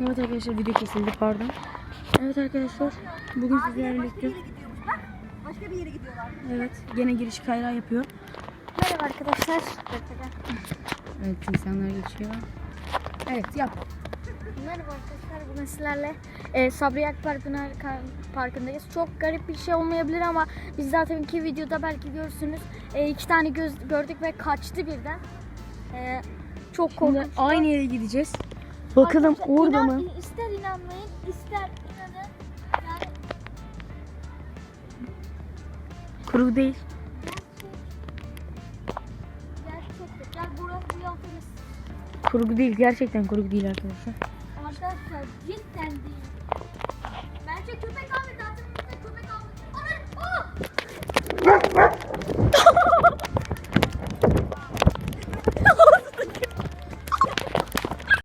Evet arkadaşlar video kesildi pardon. Evet arkadaşlar bugün sizlerle birlikte. Başka bir yere gidiyorlar. Evet gene giriş Kayra yapıyor. Merhaba arkadaşlar. Evet insanlar geçiyor. Evet yap. Merhaba arkadaşlar. Bugün sizlerle Sabri Akpınar Parkı'ndayız. Çok garip bir şey olmayabilir ama biz zaten ki videoda belki görürsünüz. 2 tane gördük ve kaçtı birden. Çok korkunç. Aynı yere gideceğiz. Bakalım Arkadaşlar, orada mı? İster inanmayın, ister inanın. Yani Kuru değil. gerçekten. Yani burası yapınız. Kurgu değil. Gerçekten kurgu değil arkadaşlar. Arkadaşlar cidden değil. Bence köpek abi zaten köpek abi.